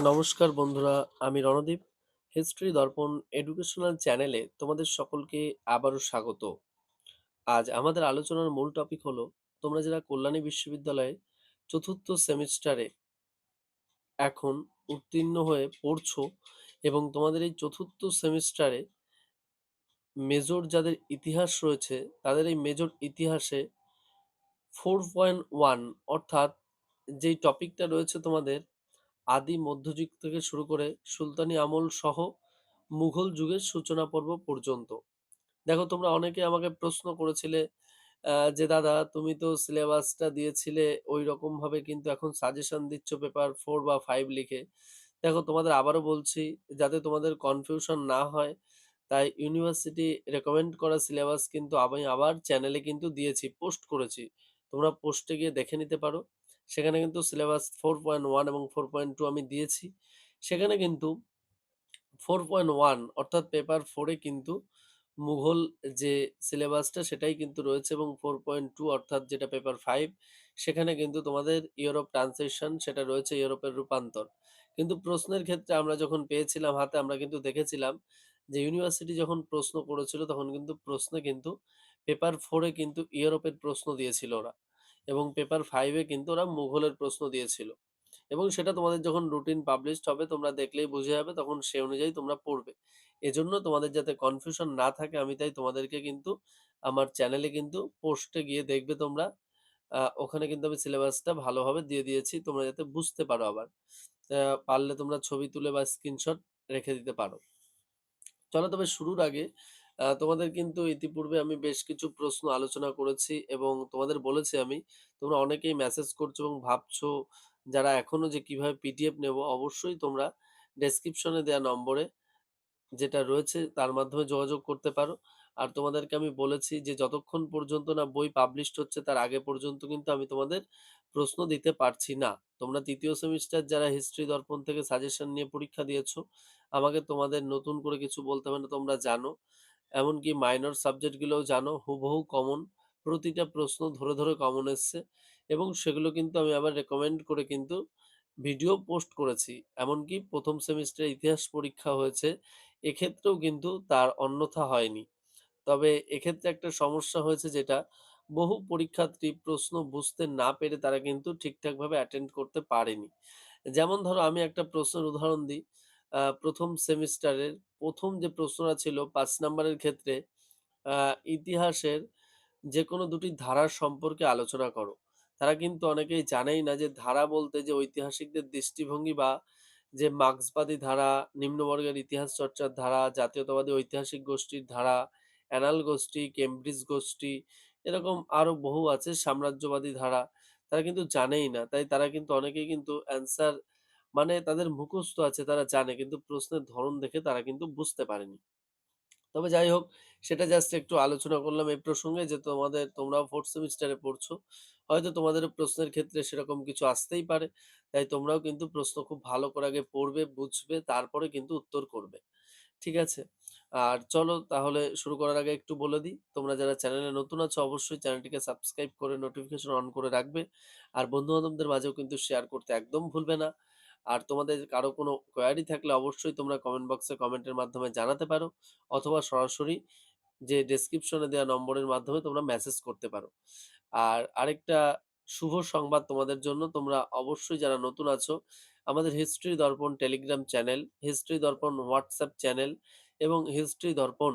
নমস্কার বন্ধুরা, আমি রণদীপ। হিস্ট্রি দর্পণ এডুকেশনাল চ্যানেলে তোমাদের সকলকে আবারও স্বাগত। আজ আমাদের আলোচনার মূল টপিক হলো, তোমরা যারা কল্যাণী বিশ্ববিদ্যালয়ে চতুর্থ সেমিস্টারে এখন উত্তীর্ণ হয়ে পড়ছো এবং তোমাদের এই চতুর্থ সেমিস্টারে মেজর যাদের ইতিহাস রয়েছে, তাদের এই মেজর ইতিহাসে 4.1 অর্থাৎ যেই টপিকটা রয়েছে তোমাদের আদি মধ্যযুগ থেকে শুরু করে সুলতানি আমল সহ মুঘল যুগের সূচনা পর্ব পর্যন্ত। দেখো, তোমরা অনেকে আমাকে প্রশ্ন করেছিলে যে দাদা, তুমি তো সিলেবাসটা দিয়েছিলে ওই রকম ভাবে, কিন্তু এখন সাজেশন দিচ্ছ পেপার 4 বা 5 লিখে। দেখো, তোমাদের আবারও বলছি, যাতে তোমাদের কনফিউশন না হয়, তাই ইউনিভার্সিটি রেকমেন্ড করা সিলেবাস কিন্তু আমি আবার চ্যানেলে কিন্তু দিয়েছি, পোস্ট করেছি। তোমরা পোস্টে গিয়ে দেখে নিতে পারো। সেখানে কিন্তু সিলেবাস 4.1 এবং 4.2 আমি দিয়েছি। সেখানে কিন্তু 4.1 অর্থাৎ পেপার 4-এ কিন্তু মুঘল যে সিলেবাসটা সেটাই কিন্তু রয়েছে, এবং 4.2 অর্থাৎ যেটা পেপার 5, সেখানে কিন্তু তোমাদের ইউরোপ ট্রান্সলেশন সেটা রয়েছে, ইউরোপের রূপান্তর। কিন্তু প্রশ্নের ক্ষেত্রে আমরা যখন পেয়েছিলাম হাতে, আমরা কিন্তু দেখেছিলাম যে ইউনিভার্সিটি যখন প্রশ্ন করেছিল তখন কিন্তু প্রশ্নে কিন্তু পেপার 4-এ কিন্তু ইউরোপের প্রশ্ন দিয়েছিল ওরা, এবং পেপার 5-এ কিন্তু ওরা মুঘলের প্রশ্ন দিয়েছিল। এবং সেটা তোমাদের যখন রুটিন পাবলিশড হবে তোমরা দেখলেই বুঝে যাবে, তখন সে অনুযায়ী তোমরা পড়বে। এজন্য তোমাদের যাতে কনফিউশন না থাকে, আমি তাই তোমাদেরকে কিন্তু আমার চ্যানেলে কিন্তু পোস্টে গিয়ে দেখবে তোমরা, ওখানে কিন্তু আমি সিলেবাসটা ভালোভাবে দিয়ে দিয়েছি, তোমরা যাতে বুঝতে পারো। আবার পারলে তোমরা ছবি তুলে বা স্ক্রিনশট রেখে দিতে পারো। চলো, তবে শুরুর আগে তোমাদের কিন্তু ইতিপূর্বে আমি বেশ কিছু প্রশ্ন আলোচনা করেছি এবং তোমাদের বলেছি আমি, তোমরা অনেকেই মেসেজ করছো এবং ভাবছো যারা এখনো যে কিভাবে পিডিএফ নেব। অবশ্যই তোমরা ডেসক্রিপশনে দেওয়া নম্বরে যেটা রয়েছে তার মাধ্যমে যোগাযোগ করতে পারো। আর তোমাদেরকে আমি বলেছি যে যতক্ষণ পর্যন্ত না বই পাবলিশড হচ্ছে তার আগে পর্যন্ত কিন্তু আমি তোমাদের প্রশ্ন দিতে পারছি না। তোমরা তৃতীয় সেমিস্টার যারা হিস্ট্রি দর্পণ থেকে সাজেশন নিয়ে পরীক্ষা দিয়েছো, আমাকে তোমাদের নতুন করে কিছু বলতে হবে না, তোমরা জানো। এমনকি মাইনর সাবজেক্টগুলোও জানো, হুবহু কমন, প্রতিটা প্রশ্ন ধরে ধরে কমন এসছে, এবং সেগুলো কিন্তু আমি আবার রেকমেন্ড করে কিন্তু ভিডিও পোস্ট করেছি। এমনকি প্রথম সেমিস্টারে ইতিহাস পরীক্ষা হয়েছে, এক্ষেত্রেও কিন্তু তার অন্যথা হয়নি। তবে এক্ষেত্রে একটা সমস্যা হয়েছে, যেটা বহু পরীক্ষার্থী প্রশ্ন বুঝতে না পেরে তারা কিন্তু ঠিকঠাকভাবে অ্যাটেন্ড করতে পারেনি। যেমন ধরো, আমি একটা প্রশ্নের উদাহরণ দিই। প্রথম সেমিস্টারের প্রথম যে প্রশ্নটা ছিল 5 নাম্বারের ক্ষেত্রে, ইতিহাসের যে কোনো দুটি ধারার সম্পর্কে আলোচনা করো। তারা কিন্তু অনেকেই জানেই না যে ধারা বলতে যে ঐতিহাসিকদের দৃষ্টিভঙ্গি, বা যে মার্ক্সবাদী ধারা, নিম্নবর্গের ইতিহাস চর্চার ধারা, জাতীয়তাবাদী ঐতিহাসিক গোষ্ঠীর ধারা, অ্যানাল গোষ্ঠী, কেমব্রিজ গোষ্ঠী, এরকম আরো বহু আছে, সাম্রাজ্যবাদী ধারা, তারা কিন্তু জানেই না। তাই তারা কিন্তু অনেকেই কিন্তু অ্যান্সার, মানে তাদের মুখস্থ আছে, তারা জানে, কিন্তু প্রশ্নের ধরন দেখে তারা কিন্তু বুঝতে পারেনি। তবে যাই হোক, সেটা জাস্ট একটু আলোচনা করলাম এই প্রসঙ্গে, যে তোমরাও ফোর্থ সেমিস্টারে পড়ছো, হয়তো তোমাদের প্রশ্নের ক্ষেত্রে সেরকম কিছু আসতেই পারে। তাই তোমরাও কিন্তু প্রশ্ন খুব ভালো করে আগে পড়বে, বুঝবে, তারপরে কিন্তু উত্তর করবে। ঠিক আছে? আর চলো তাহলে শুরু করার আগে একটু বলে দিই, তোমরা যারা চ্যানেলে নতুন আছো অবশ্যই চ্যানেলটিকে সাবস্ক্রাইব করে নোটিফিকেশন অন করে রাখবে। আর বন্ধু-বান্ধবদের মাঝেও কিন্তু শেয়ার করতে একদম ভুলবে না। আর তোমাদের কারো কোনো কোয়েরি থাকলে অবশ্যই তোমরা কমেন্ট বক্সে কমেন্টের মাধ্যমে জানাতে পারো, অথবা সরাসরি যে ডেসক্রিপশনে দেওয়া নম্বরের মাধ্যমে তোমরা মেসেজ করতে পারো। আর আরেকটা শুভ সংবাদ তোমাদের জন্য, তোমরা অবশ্যই যারা নতুন আছো, আমাদের হিস্ট্রি দর্পণ টেলিগ্রাম চ্যানেল, হিস্ট্রি দর্পণ হোয়াটসঅ্যাপ চ্যানেল এবং হিস্ট্রি দর্পণ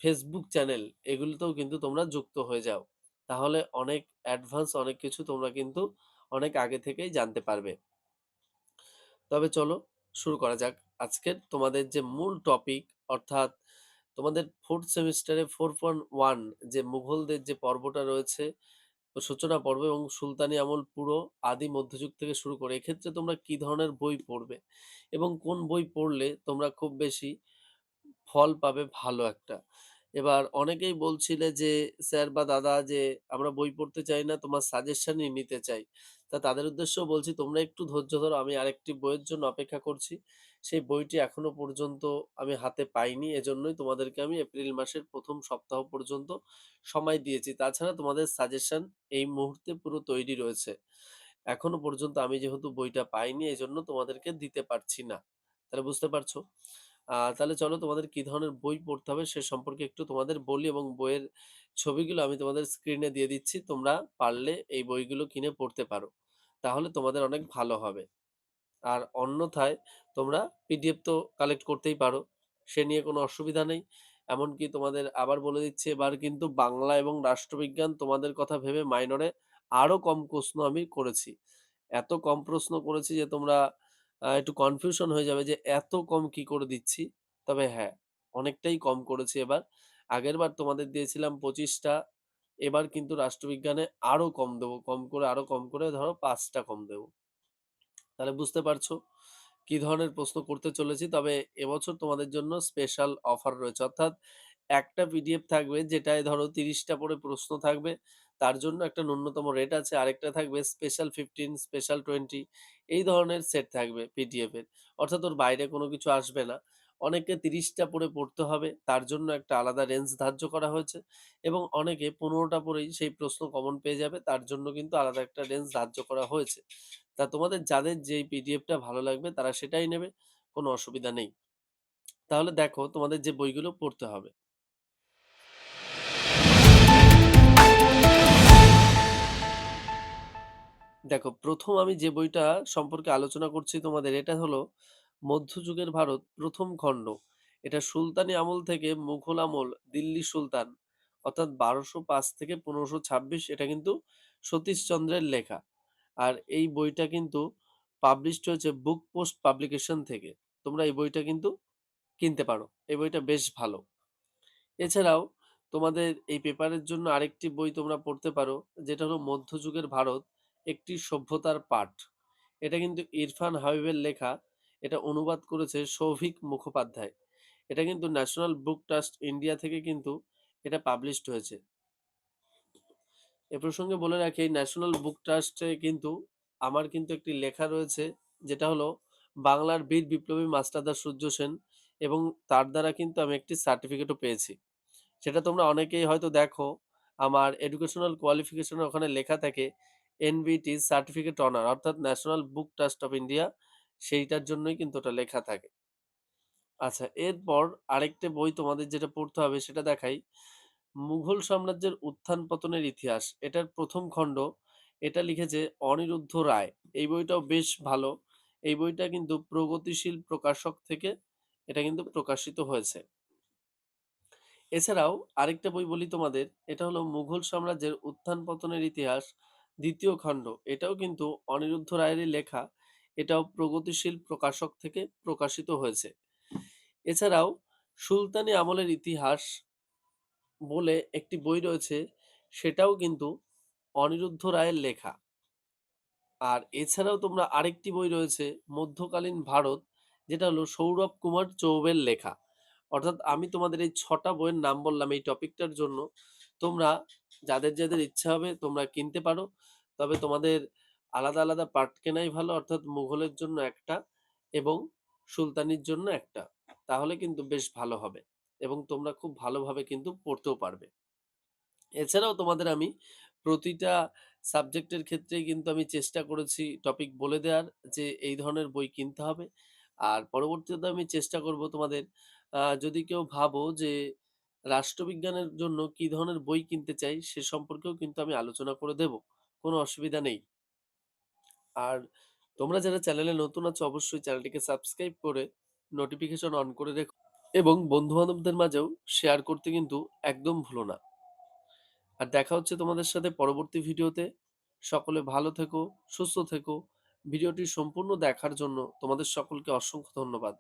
ফেসবুক চ্যানেল, এগুলোতেও কিন্তু তোমরা যুক্ত হয়ে যাও। তাহলে অনেক অ্যাডভান্স অনেক কিছু তোমরা কিন্তু অনেক আগে থেকেই জানতে পারবে। তবে চলো শুরু করা যাক আজকের তোমাদের যে মূল টপিক, অর্থাৎ তোমাদের ফোর্থ সেমিস্টারে 4.1 যে মুঘলদের যে পর্বটা রয়েছে, সূচনা পর্ব এবং সুলতানি আমল পুরো আদি মধ্যযুগ থেকে শুরু করে, এক্ষেত্রে তোমরা কি ধরনের বই পড়বে এবং কোন বই পড়লে তোমরা খুব বেশি ফল পাবে ভালো একটা। এবার অনেকেই বলছিলে যে স্যার বা দাদা, যে আমরা বই পড়তে চাই না, তোমার সাজেশনই নিতে চাই। তা তাদের উদ্দেশ্যেও বলছি, তোমরা একটু ধৈর্য ধরো, আমি আরেকটি বইয়ের জন্য অপেক্ষা করছি। সেই বইটি এখনো পর্যন্ত আমি হাতে পাইনি। এজন্যই তোমাদেরকে আমি এপ্রিল মাসের ১ম সপ্তাহ পর্যন্ত সময় দিয়েছি। তাছাড়া তোমাদের সাজেশন এই মুহূর্তে পুরো তৈরি রয়েছে। এখনো পর্যন্ত আমি যেহেতু বইটা পাইনি এজন্য তোমাদেরকে দিতে পারছি না। তাহলে বুঝতে পারছো? তাহলে চলো তোমাদের কি ধরনের বই পড়তে হবে সে সম্পর্কে একটু তোমাদের বলি এবং বইয়ের ছবিগুলো আমি তোমাদের স্ক্রিনে দিয়ে দিচ্ছি। তোমরা পারলে এই বইগুলো কিনে পড়তে পারো। তাহলে তোমাদের অনেক ভালো হবে। আর অন্যথায় তোমরা পিডিএফ তো কালেক্ট করতেই পারো। সে নিয়ে কোনো অসুবিধা নেই। এমনকি তোমাদের আবার বলে দিচ্ছি এবার কিন্তু বাংলা এবং রাষ্ট্রবিজ্ঞান তোমাদের কথা ভেবে মাইনরে আরো কম প্রশ্ন আমি করেছি। এত কম প্রশ্ন করেছি যে তোমরা একটু কনফিউশন হয়ে যাবে যে এত কম কি করে দিচ্ছি। তবে হ্যাঁ, অনেকটাই কম করেছি এবার। আগেরবার তোমাদের দিয়েছিলাম ২৫ টা। এবার কিন্তু রাষ্ট্রবিজ্ঞানে আরো কম দেবো। কম করে আরো কম করে ধরো ৫ টা কম দেবো। তাহলে বুঝতে পারছো কি ধরনের প্রশ্ন করতে চলেছি। তবে এবছর তোমাদের জন্য স্পেশাল অফার রয়েছে। অর্থাৎ একটা পিডিএফ থাকবে যেটায় ধরো ৩০ টা করে প্রশ্ন থাকবে। তার জন্য একটা ন্যূনতম রেট আছে। আরেকটা থাকবে স্পেশাল 15, স্পেশাল 20 এই ধরনের সেট থাকবে পিডিএফ এর। অর্থাৎ ওর বাইরে কোনো কিছু আসবে না। অনেককে ৩০ টা পড়ে পড়তে হবে। তার জন্য একটা আলাদা রেঞ্জ ধার্য করা হয়েছে এবং অনেকে ১৫ টা পড়েই সেই প্রশ্ন কমন পেয়ে যাবে। তার জন্য কিন্তু আলাদা একটা রেঞ্জ ধার্য করা হয়েছে। তা তোমাদের যাদের যেই পিডিএফটা ভালো লাগবে তারা সেটাই নেবে। কোনো অসুবিধা নেই। তাহলে দেখো তোমাদের যে বইগুলো পড়তে হবে। দেখো ১ম আমি যে বইটা সম্পর্কে আলোচনা করছি তোমাদের এটা হলো মধ্যযুগের ভারত ১ম খণ্ড। এটা সুলতানি আমল থেকে মুঘল আমল, দিল্লি সুলতান অর্থাৎ ১২০৫ থেকে ১৫২৬ এটা কিন্তু সতীশচন্দ্রের লেখা। আর এই বইটা কিন্তু পাবলিশড হয়েছে বুক পোস্ট পাবলিকেশন থেকে। তোমরা এই বইটা কিন্তু কিনতে পারো। এই বইটা বেশ ভালো। এছাড়াও তোমাদের এই পেপারের জন্য আরেকটি বই তোমরা পড়তে পারো যেটা হলো মধ্যযুগের ভারত একটি সভ্যতার পাঠ। এটা কিন্তু ইরফান হাবিবের লেখা। এটা অনুবাদ করেছে সৌভিক মুখোপাধ্যায়। এটা কিন্তু ন্যাশনাল বুক ট্রাস্ট ইন্ডিয়া থেকে কিন্তু এটা পাবলিশড হয়েছে। এ প্রসঙ্গে বলে রাখি এই ন্যাশনাল বুক ট্রাস্টে কিন্তু আমার কিন্তু একটি লেখা রয়েছে যেটা হলো বাংলার বীর বিপ্লবী মাস্টারদা সূর্য সেন এবং তার দ্বারা কিন্তু আমি একটি সার্টিফিকেটও পেয়েছি। সেটা তোমরা অনেকেই হয়তো দেখো আমার এডুকেশনাল কোয়ালিফিকেশনের ওখানে লেখা থাকে এনবিটি সার্টিফিকেট অনার অর্থাৎ national book trust of India সেইটার জন্যই কিন্তু ওটা লেখা থাকে। আচ্ছা এরপর আরেকটা বই তোমাদের যেটা পড়তে হবে সেটা দেখাই মুঘল সাম্রাজ্যের উত্থান পতনের ইতিহাস এটার ১ম খণ্ড। এটা লিখেছে অনিরুদ্ধ রায়। এই বইটাও বেশ ভালো। এই বইটা কিন্তু প্রগতিশীল প্রকাশক থেকে এটা কিন্তু প্রকাশিত হয়েছে। এছাড়াও আরেকটা বই বলি তোমাদের এটা হলো মুঘল সাম্রাজ্যের উত্থান পতনের ইতিহাস ২য় খণ্ড। এটাও কিন্তু অনিরুদ্ধ রায়েরই লেখা। এটাও প্রগতিশীল প্রকাশক থেকে প্রকাশিত হয়েছে। এছাড়াও সুলতানি আমলের ইতিহাস বলে একটি বই রয়েছে সেটাও কিন্তু অনিরুদ্ধ রায়ের লেখা। আর এছাড়াও তোমরা আরেকটি বই রয়েছে মধ্যকালীন ভারত যেটা হলো সৌরভ কুমার চৌবের লেখা। অর্থাৎ আমি তোমাদের এই ৬টা বইয়ের নাম বললাম এই টপিকটার জন্য। তোমরা যাদের ইচ্ছা হবে তোমরা কিনতে পারো। তবে তোমাদের আলাদা, আলাদা পার্ট কেনাই ভালো অর্থাৎ মুঘলের জন্য একটা এবং সুলতানির জন্য একটা। তাহলে কিন্তু বেশ ভালো হবে এবং তোমরা খুব ভালোভাবে কিন্তু পড়তেও পারবে। এছাড়াও তোমাদের আমি প্রতিটা সাবজেক্টের ক্ষেত্রেই কিন্তু আমি চেষ্টা করেছি টপিক বলে দেওয়ার যে এই ধরনের বই কিনতে হবে। আর পরবর্তীতে আমি চেষ্টা করব তোমাদের যদি কেউ ভাবো যে রাষ্ট্রবিজ্ঞানের জন্য কি ধরনের বই কিনতে চাই সে সম্পর্কেও কিন্তু আমি আলোচনা করে দেব। কোনো অসুবিধা নেই। আর তোমরা যারা চ্যানেলে নতুন আছো অবশ্যই চ্যানেলটিকে সাবস্ক্রাইব করে নোটিফিকেশন অন করে রেখো এবং বন্ধু-বান্ধবদের মাঝেও শেয়ার করতে কিন্তু একদম ভুলো না। আর দেখা হচ্ছে তোমাদের সাথে পরবর্তী ভিডিওতে। সকলে ভালো থেকো, সুস্থ থেকো। ভিডিওটি সম্পূর্ণ দেখার জন্য তোমাদের সকলকে অসংখ্য ধন্যবাদ।